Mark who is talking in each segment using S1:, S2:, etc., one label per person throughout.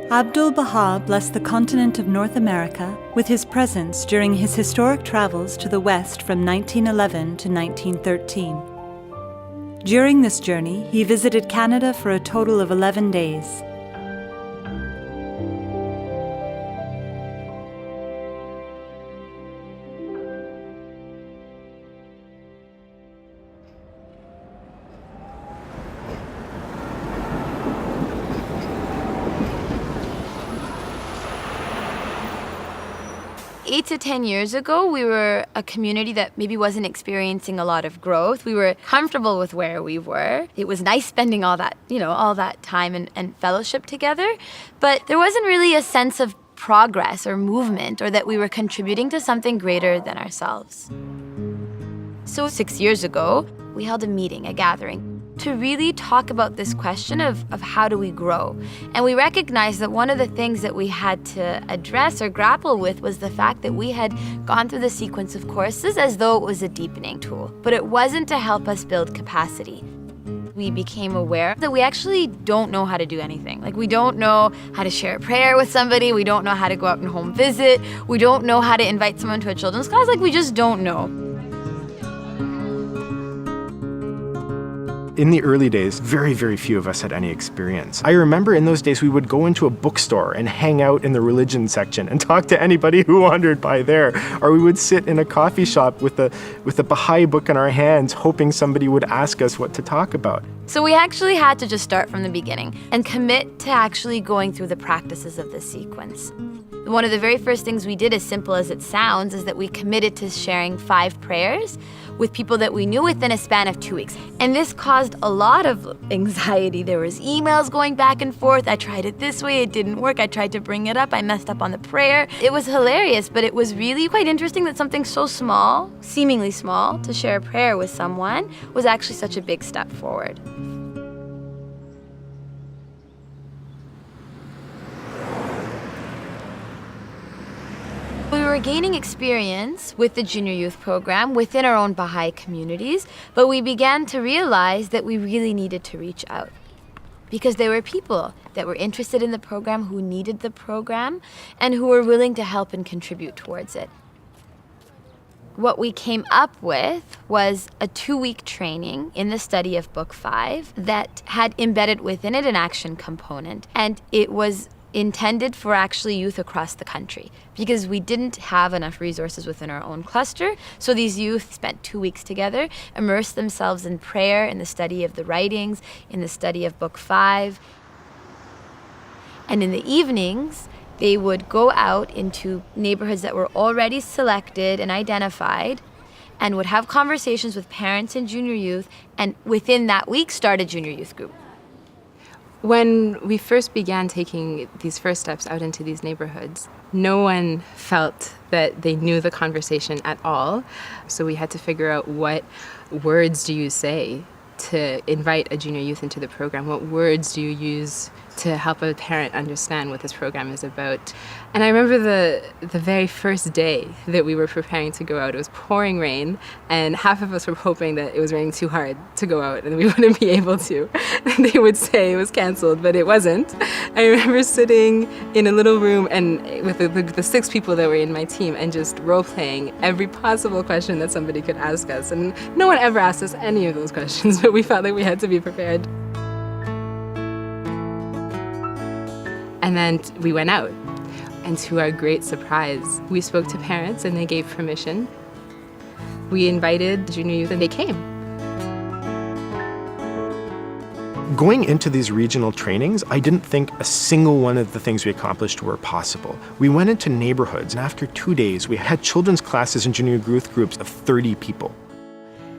S1: Abdul-Baha blessed the continent of North America with his presence during his historic travels to the West from 1911 to 1913. During this journey, he visited Canada for a total of 11 days.
S2: 8 to 10 years ago, we were a community that maybe wasn't experiencing a lot of growth. We were comfortable with where we were. It was nice spending all that time and fellowship together, but there wasn't really a sense of progress or movement, or that we were contributing to something greater than ourselves. So 6 years ago, we held a meeting, a gathering, to really talk about this question of how do we grow. And we recognized that one of the things that we had to address or grapple with was the fact that we had gone through the sequence of courses as though it was a deepening tool, but it wasn't to help us build capacity. We became aware that we actually don't know how to do anything. Like, we don't know how to share a prayer with somebody, we don't know how to go out and home visit, we don't know how to invite someone to a children's class, like we just don't know.
S3: In the early days, very, very few of us had any experience. I remember in those days we would go into a bookstore and hang out in the religion section and talk to anybody who wandered by there. Or we would sit in a coffee shop with a Baha'i book in our hands, hoping somebody would ask us what to talk about.
S2: So we actually had to just start from the beginning and commit to actually going through the practices of the sequence. One of the very first things we did, as simple as it sounds, is that we committed to sharing 5 prayers with people that we knew within a span of 2 weeks. And this caused a lot of anxiety. There was emails going back and forth. I tried it this way, it didn't work. I tried to bring it up, I messed up on the prayer. It was hilarious, but it was really quite interesting that something so small, seemingly small, to share a prayer with someone was actually such a big step forward. We were gaining experience with the junior youth program within our own Baha'i communities, but we began to realize that we really needed to reach out, because there were people that were interested in the program, who needed the program, and who were willing to help and contribute towards it. What we came up with was a 2-week training in the study of Book 5 that had embedded within it an action component, and it was intended for actually youth across the country, because we didn't have enough resources within our own cluster. So these youth spent 2 weeks together, immersed themselves in prayer, in the study of the writings, in the study of Book 5. And in the evenings, they would go out into neighborhoods that were already selected and identified, and would have conversations with parents and junior youth, and within that week start a junior youth group.
S4: When we first began taking these first steps out into these neighborhoods, no one felt that they knew the conversation at all. So we had to figure out, what words do you say to invite a junior youth into the program? What words do you use to help a parent understand what this program is about? And I remember the very first day that we were preparing to go out, it was pouring rain, and half of us were hoping that it was raining too hard to go out and we wouldn't be able to. They would say it was canceled, but it wasn't. I remember sitting in a little room and with the 6 people that were in my team, and just role-playing every possible question that somebody could ask us. And no one ever asked us any of those questions, but we felt like we had to be prepared. And then we went out, and to our great surprise, we spoke to parents and they gave permission. We invited junior youth and they came.
S3: Going into these regional trainings, I didn't think a single one of the things we accomplished were possible. We went into neighborhoods, and after 2 days, we had children's classes and junior youth groups of 30 people.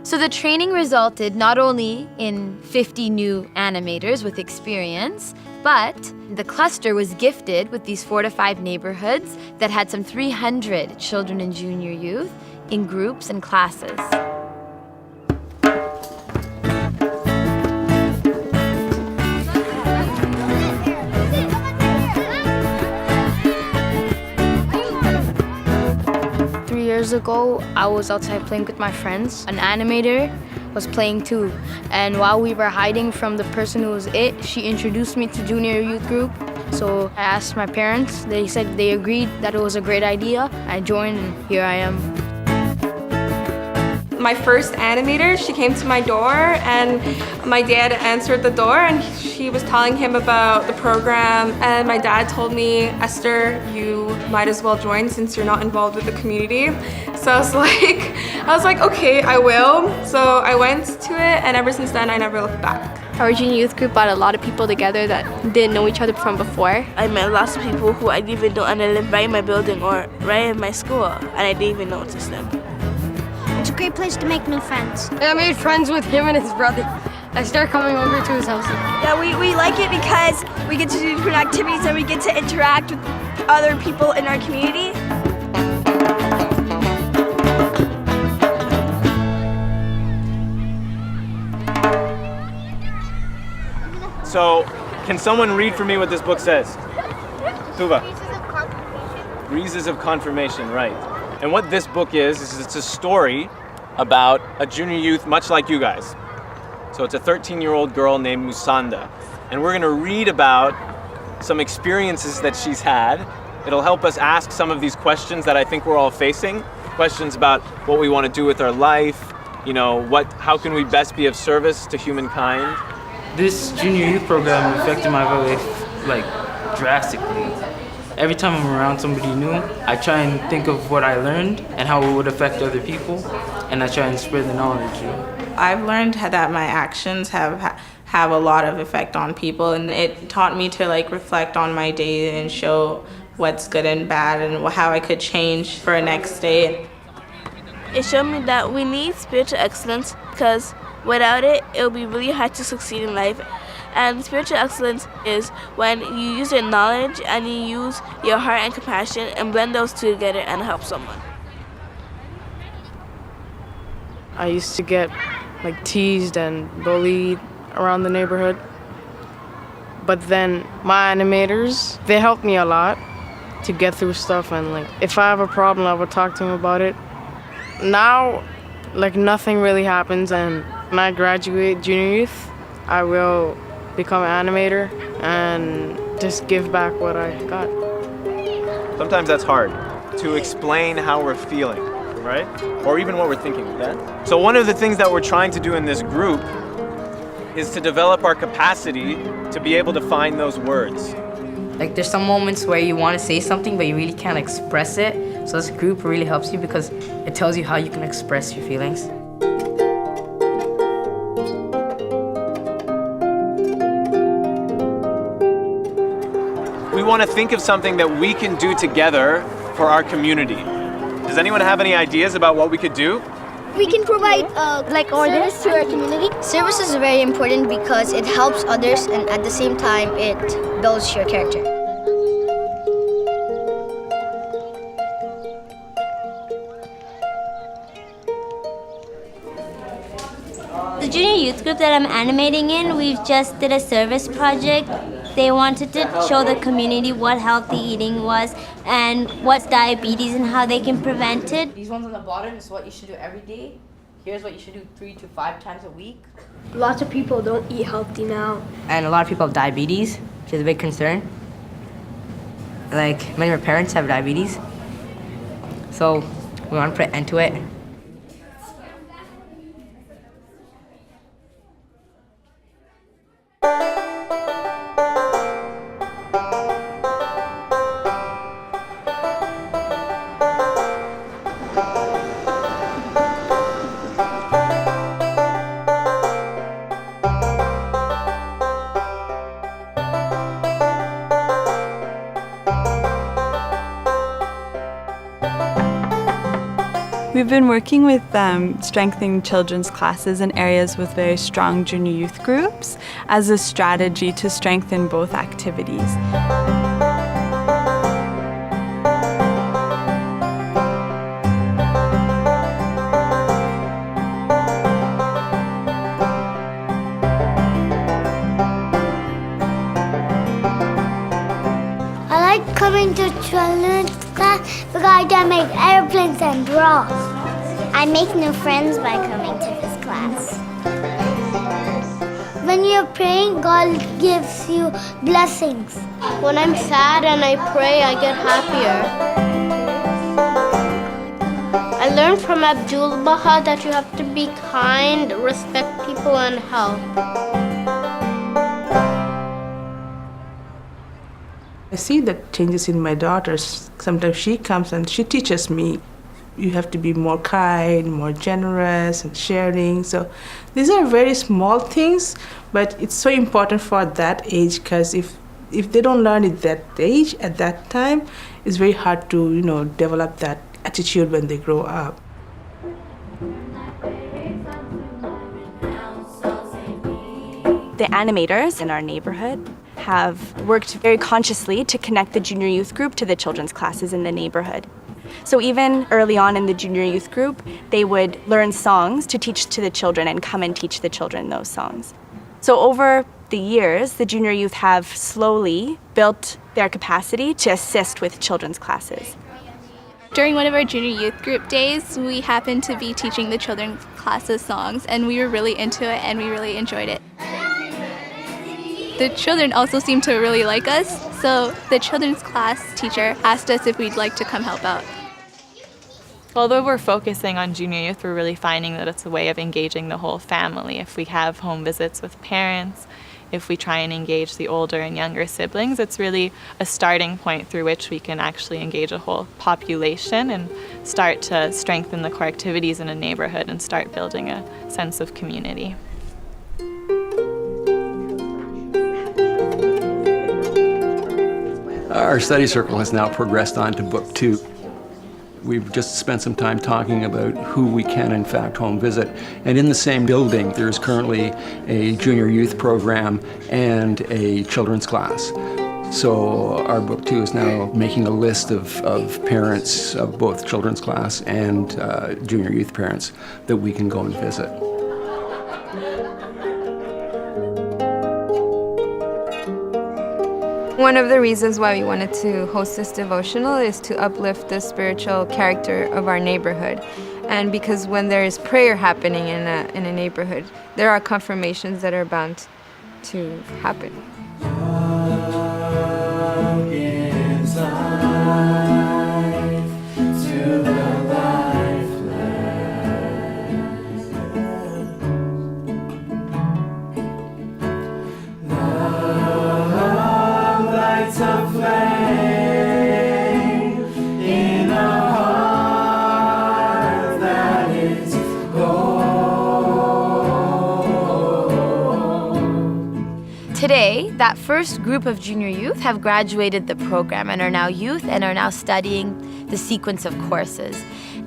S2: So the training resulted not only in 50 new animators with experience, but the cluster was gifted with these 4 to 5 neighborhoods that had some 300 children and junior youth in groups and classes.
S5: Years ago, I was outside playing with my friends. An animator was playing too, and while we were hiding from the person who was it, she introduced me to junior youth group, So I asked my parents. They said they agreed that it was a great idea. I joined and here I am.
S6: My first animator, she came to my door and my dad answered the door and she was telling him about the program, and my dad told me, Esther, you might as well join since you're not involved with the community. So I was like, okay, I will. So I went to it and ever since then I never looked back.
S7: Our junior youth group brought a lot of people together that didn't know each other from before.
S8: I met lots of people who I didn't even know, and they lived right in my building or right in my school, and I didn't even notice them.
S9: It's a great place to make new friends.
S7: I made friends with him and his brother. I started coming over to his house.
S10: Yeah, we like it because we get to do different activities and we get to interact with other people in our community.
S3: So, can someone read for me what this book says? Tuva. Breezes of Confirmation, right. And what this book is it's a story about a junior youth much like you guys. So it's a 13-year-old girl named Musanda. And we're gonna read about some experiences that she's had. It'll help us ask some of these questions that I think we're all facing. Questions about what we wanna do with our life, how can we best be of service to humankind?
S11: This junior youth program affected my life, drastically. Every time I'm around somebody new, I try and think of what I learned and how it would affect other people, and I try and spread the knowledge.
S12: I've learned that my actions have a lot of effect on people, and it taught me to reflect on my day and show what's good and bad and how I could change for the next day.
S8: It showed me that we need spiritual excellence because without it, it'll be really hard to succeed in life. And spiritual excellence is when you use your knowledge and you use your heart and compassion and blend those two together and help someone.
S13: I used to get teased and bullied around the neighborhood. But then my animators, they helped me a lot to get through stuff, and if I have a problem, I would talk to them about it. Now, nothing really happens, and when I graduate junior youth, I will become an animator and just give back what I got.
S3: Sometimes that's hard to explain how we're feeling, right? Or even what we're thinking, okay? So one of the things that we're trying to do in this group is to develop our capacity to be able to find those words.
S14: There's some moments where you want to say something, but you really can't express it. So this group really helps you because it tells you how you can express your feelings.
S3: We want to think of something that we can do together for our community. Does anyone have any ideas about what we could do?
S9: We can provide service to our community. Service is very important because it helps others and at the same time it builds your character.
S15: The junior youth group that I'm animating in, we've just did a service project. They wanted to show the community what healthy eating was and what's diabetes and how they can prevent it.
S14: These ones on the bottom is what you should do every day. Here's what you should do 3 to 5 times a week.
S7: Lots of people don't eat healthy now.
S14: And a lot of people have diabetes, which is a big concern. Many of my parents have diabetes. So we want to put an end to it.
S1: We've been working with strengthening children's classes in areas with very strong junior youth groups as a strategy to strengthen both activities.
S9: I like coming to children's class because I can make airplanes and draw. I make new friends by coming to this class. When you you're praying, God gives you blessings. When I'm sad and I pray, I get happier. I learned from Abdul Baha that you have to be kind, respect people, and help.
S12: I see the changes in my daughters. Sometimes she comes and she teaches me, you have to be more kind, more generous, and sharing. So these are very small things, but it's so important for that age, because if they don't learn it that age, at that time, it's very hard to, develop that attitude when they grow up.
S10: The animators in our neighborhood have worked very consciously to connect the junior youth group to the children's classes in the neighborhood. So even early on in the junior youth group, they would learn songs to teach to the children and come and teach the children those songs. So over the years, the junior youth have slowly built their capacity to assist with children's classes.
S7: During one of our junior youth group days, we happened to be teaching the children's classes songs, and we were really into it and we really enjoyed it. The children also seemed to really like us, so the children's class teacher asked us if we'd like to come help out.
S16: Although we're focusing on junior youth, we're really finding that it's a way of engaging the whole family. If we have home visits with parents, if we try and engage the older and younger siblings, it's really a starting point through which we can actually engage a whole population and start to strengthen the core activities in a neighborhood and start building a sense of community.
S17: Our study circle has now progressed on to book 2. We've just spent some time talking about who we can in fact home visit. And in the same building, there's currently a junior youth program and a children's class. So our book 2 is now making a list of parents of both children's class and junior youth parents that we can go and visit.
S4: One of the reasons why we wanted to host this devotional is to uplift the spiritual character of our neighborhood. And because when there is prayer happening in a neighborhood, there are confirmations that are bound to happen.
S2: Today, that first group of junior youth have graduated the program and are now youth and are now studying the sequence of courses.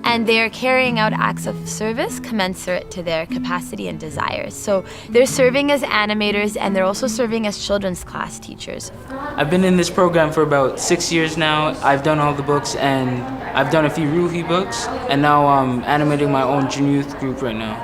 S2: And they are carrying out acts of service commensurate to their capacity and desires. So they're serving as animators and they're also serving as children's class teachers.
S11: I've been in this program for about 6 years now. I've done all the books and I've done a few Ruhi books, and now I'm animating my own junior youth group right now.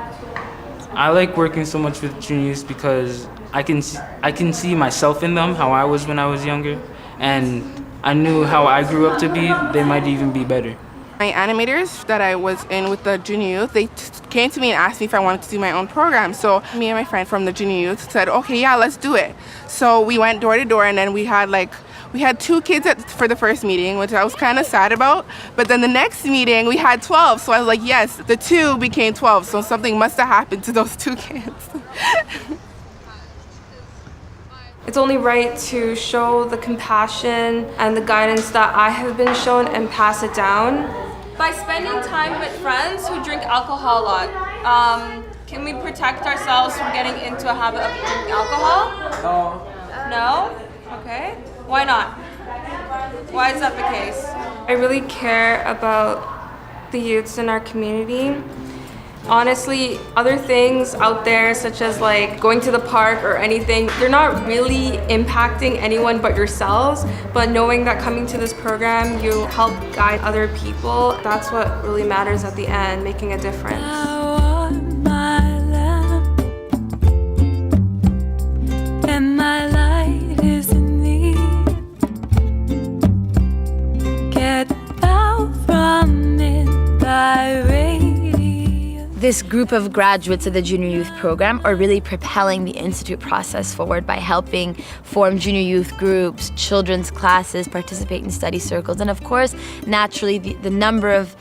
S11: I like working so much with junior youth because I can see myself in them, how I was when I was younger, and I knew how I grew up to be. They might even be better.
S18: My animators that I was in with the junior youth, they came to me and asked me if I wanted to do my own program. So me and my friend from the junior youth said, okay, yeah, let's do it. So we went door to door, and then we had 2 kids for the first meeting, which I was kind of sad about. But then the next meeting, we had 12. So I was like, yes, the 2 became 12. So something must have happened to those 2 kids.
S6: It's only right to show the compassion and the guidance that I have been shown and pass it down. By spending time with friends who drink alcohol a lot, can we protect ourselves from getting into a habit of drinking alcohol? No? Okay. Why not? Why is that the case? I really care about the youths in our community. Honestly, other things out there, such as going to the park or anything, they're not really impacting anyone but yourselves. But knowing that coming to this program, you help guide other people, that's what really matters at the end, making a difference.
S2: This group of graduates of the Junior Youth Program are really propelling the Institute process forward by helping form junior youth groups, children's classes, participate in study circles, and of course, naturally, the number of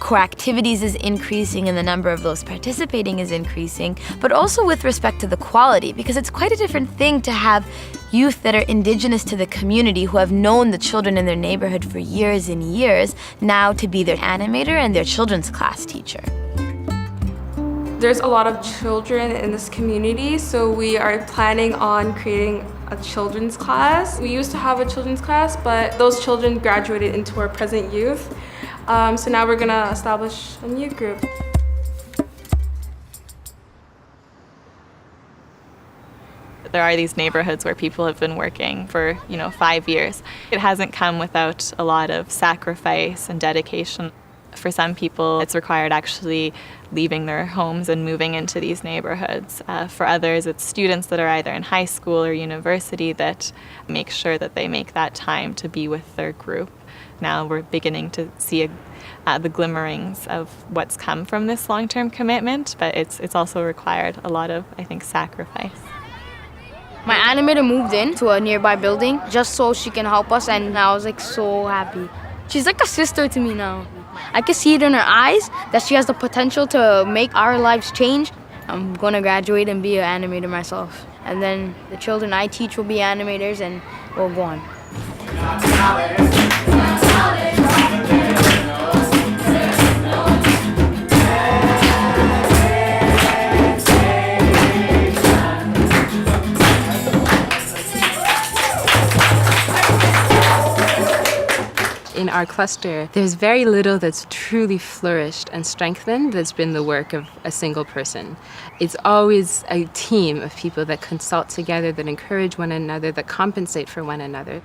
S2: core activities is increasing and the number of those participating is increasing, but also with respect to the quality, because it's quite a different thing to have youth that are indigenous to the community who have known the children in their neighborhood for years and years, now to be their animator and their children's class teacher.
S6: There's a lot of children in this community, so we are planning on creating a children's class. We used to have a children's class, but those children graduated into our present youth. So now we're gonna establish a new group.
S16: There are these neighborhoods where people have been working for, 5 years. It hasn't come without a lot of sacrifice and dedication. For some people, it's required actually leaving their homes and moving into these neighborhoods. For others, it's students that are either in high school or university that make sure that they make that time to be with their group. Now we're beginning to see the glimmerings of what's come from this long-term commitment, but it's also required a lot of, I think, sacrifice.
S5: My animator moved in to a nearby building just so she can help us, and I was so happy. She's like a sister to me now. I can see it in her eyes that she has the potential to make our lives change. I'm gonna graduate and be an animator myself. And then the children I teach will be animators and we'll go on.
S4: In our cluster, there's very little that's truly flourished and strengthened that's been the work of a single person. It's always a team of people that consult together, that encourage one another, that compensate for one another.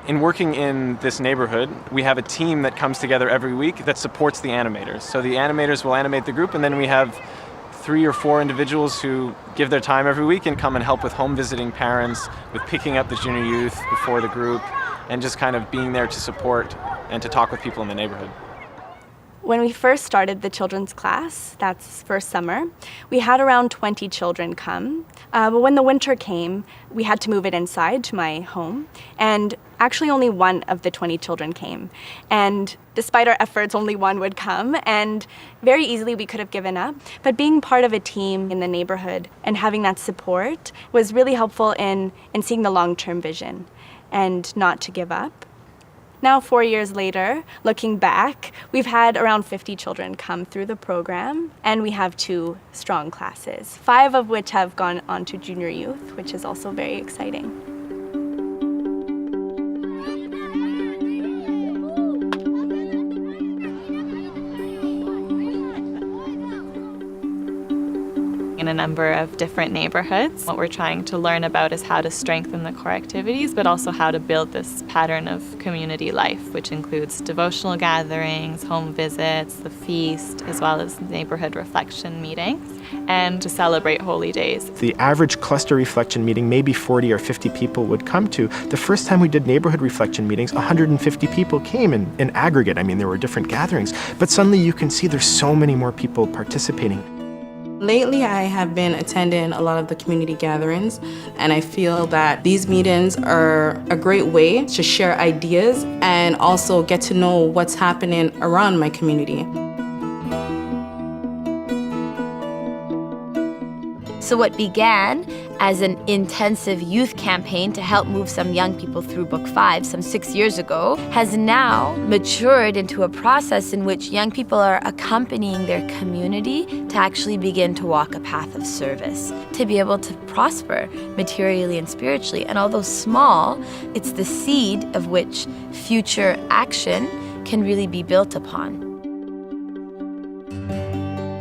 S3: In working in this neighborhood, we have a team that comes together every week that supports the animators. So the animators will animate the group, and then we have 3 or 4 individuals who give their time every week and come and help with home visiting parents, with picking up the junior youth before the group, and just kind of being there to support and to talk with people in the neighborhood.
S10: When we first started the children's class, that's first summer, we had around 20 children come. But when the winter came, we had to move it inside to my home. And actually only one of the 20 children came. And despite our efforts, only one would come. And very easily we could have given up. But being part of a team in the neighborhood and having that support was really helpful in seeing the long-term vision and not to give up. Now, 4 years later, looking back, we've had around 50 children come through the program, and we have 2 strong classes, 5 of which have gone on to junior youth, which is also very exciting.
S16: In a number of different neighborhoods. What we're trying to learn about is how to strengthen the core activities, but also how to build this pattern of community life, which includes devotional gatherings, home visits, the feast, as well as neighborhood reflection meetings, and to celebrate holy days.
S3: The average cluster reflection meeting, maybe 40 or 50 people would come to. The first time we did neighborhood reflection meetings, 150 people came in aggregate. I mean, there were different gatherings, but suddenly you can see there's so many more people participating.
S12: Lately, I have been attending a lot of the community gatherings, and I feel that these meetings are a great way to share ideas and also get to know what's happening around my community.
S2: So what began as an intensive youth campaign to help move some young people through Book 5 some 6 years ago has now matured into a process in which young people are accompanying their community to actually begin to walk a path of service, to be able to prosper materially and spiritually. And although small, it's the seed of which future action can really be built upon.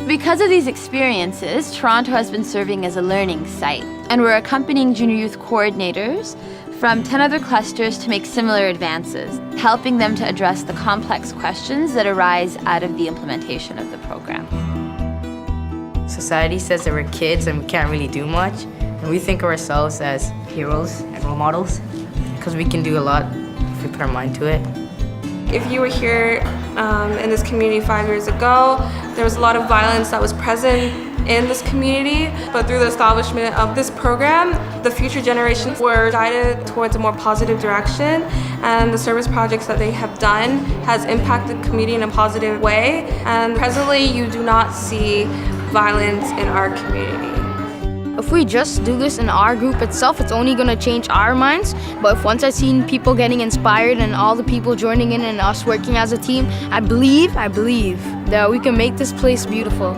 S2: Because of these experiences, Toronto has been serving as a learning site, and we're accompanying junior youth coordinators from 10 other clusters to make similar advances, helping them to address the complex questions that arise out of the implementation of the program.
S14: Society says that we're kids and we can't really do much, and we think of ourselves as heroes and role models because we can do a lot if we put our mind to it.
S6: If you were here in this community 5 years ago, there was a lot of violence that was present in this community, but through the establishment of this program, the future generations were guided towards a more positive direction, and the service projects that they have done has impacted the community in a positive way, and presently you do not see violence in our community.
S5: If we just do this in our group itself, it's only going to change our minds. But if once I've seen people getting inspired and all the people joining in and us working as a team, I believe that we can make this place beautiful.